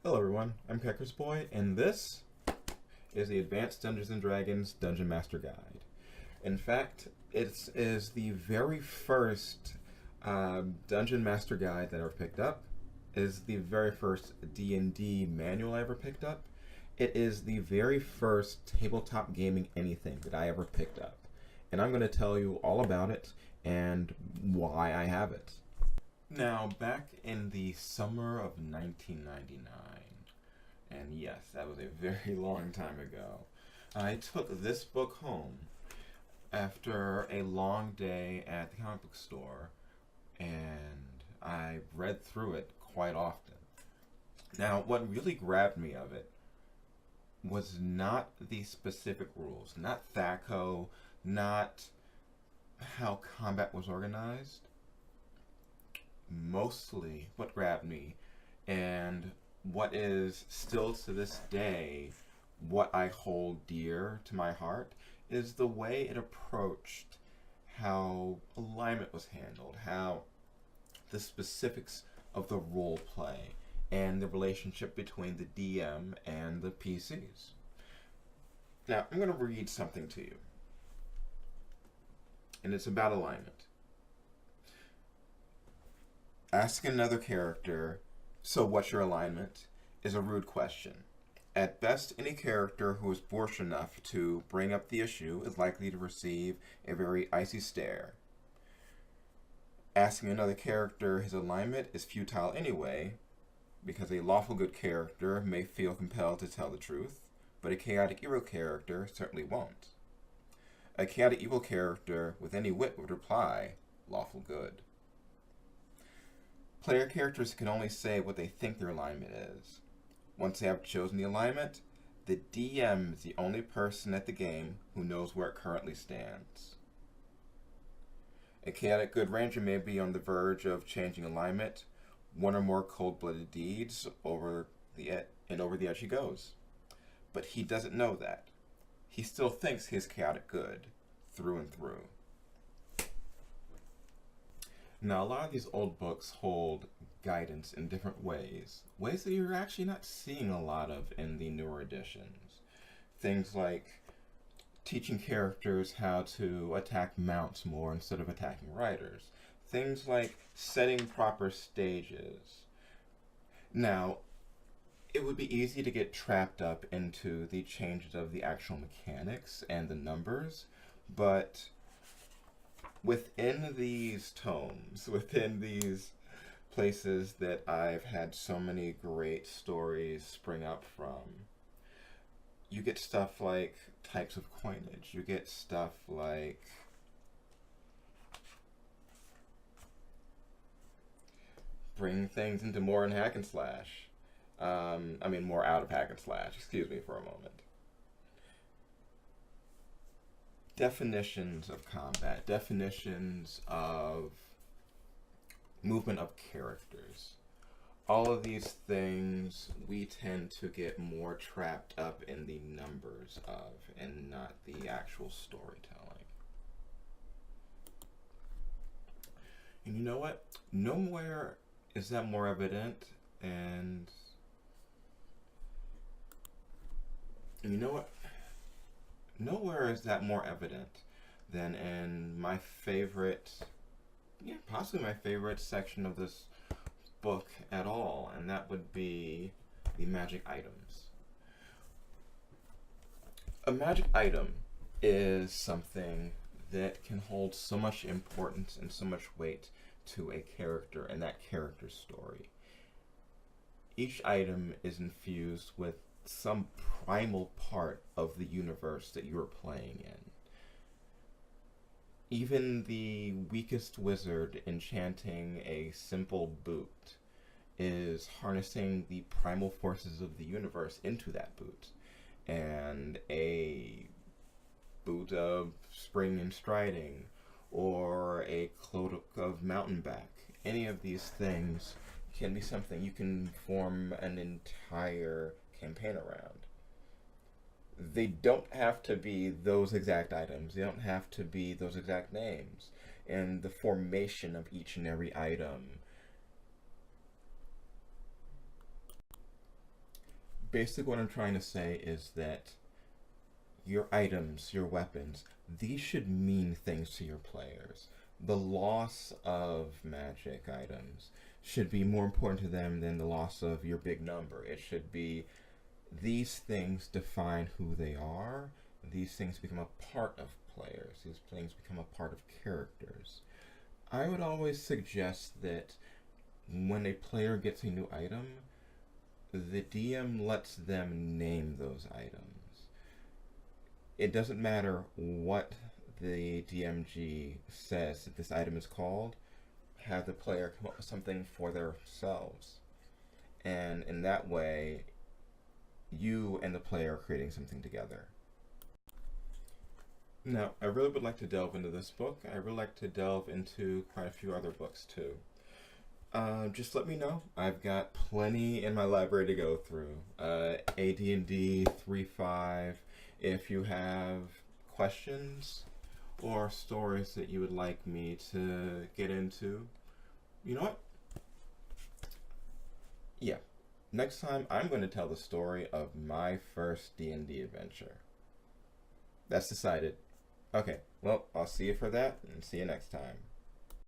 Hello everyone, I'm Kekker's Boy, and this is the Advanced Dungeons & Dragons Dungeon Master Guide. In fact, it is the very first Dungeon Master Guide that I ever picked up. It is the very first D&D manual I ever picked up. It is the very first tabletop gaming anything that I ever picked up. And I'm going to tell you all about it and why I have it. Now, back in the summer of 1999, and yes, that was a very long time ago, I took this book home after a long day at the comic book store, and I read through it quite often. Now, what really grabbed me of it was not the specific rules, not THACO, not how combat was organized. Mostly what grabbed me, and what is still to this day what I hold dear to my heart, is the way it approached how alignment was handled, how the specifics of the role play, and the relationship between the DM and the PCs. Now, I'm going to read something to you, and it's about alignment. Asking another character, "So what's your alignment?" is a rude question. At best, any character who is boorish enough to bring up the issue is likely to receive a very icy stare. Asking another character his alignment is futile anyway, because a lawful good character may feel compelled to tell the truth, but a chaotic evil character certainly won't. A chaotic evil character with any wit would reply, "Lawful good." Player characters can only say what they think their alignment is. Once they have chosen the alignment, the DM is the only person at the game who knows where it currently stands. A chaotic good ranger may be on the verge of changing alignment. One or more cold-blooded deeds over the edge he goes. But he doesn't know that. He still thinks he's chaotic good, through and through. Now, a lot of these old books hold guidance in different ways that you're actually not seeing a lot of in the newer editions. Things like teaching characters how to attack mounts more instead of attacking riders. Things like setting proper stages. Now, it would be easy to get trapped up into the changes of the actual mechanics and the numbers, but within these tomes, within these places that I've had so many great stories spring up from, you get stuff like types of coinage. You get stuff like bring things into more in hack and slash. More out of hack and slash. Excuse me for a moment. Definitions of combat, definitions of movement of characters. All of these things we tend to get more trapped up in the numbers of and not the actual storytelling. And you know what? Nowhere is that more evident, and you know what? Nowhere is that more evident than in my favorite, possibly my favorite section of this book at all, and that would be the magic items. A magic item is something that can hold so much importance and so much weight to a character and that character's story. Each item is infused with some primal part of the universe that you are playing in. Even the weakest wizard enchanting a simple boot is harnessing the primal forces of the universe into that boot. And a boot of spring and striding, or a cloak of mountainback, any of these things can be something you can form an entire campaign around. They don't have to be those exact items. They don't have to be those exact names. And the formation of each and every item Basically, what I'm trying to say is that your items, your weapons, these should mean things to your players. The loss of magic items should be more important to them than the loss of your big number. It should be these things define who they are. These things become a part of players. These things become a part of characters. I would always suggest that when a player gets a new item, the DM lets them name those items. It doesn't matter what the DMG says that this item is called, have the player come up with something for themselves. And in that way, you and the player are creating something together. Now, I really would like to delve into this book. I really like to delve into quite a few other books too. Just let me know. I've got plenty in my library to go through. AD&D 3.5. If you have questions or stories that you would like me to get into, you know what? Yeah. Next time, I'm going to tell the story of my first D&D adventure. That's decided. Okay, well, I'll see you for that, and see you next time.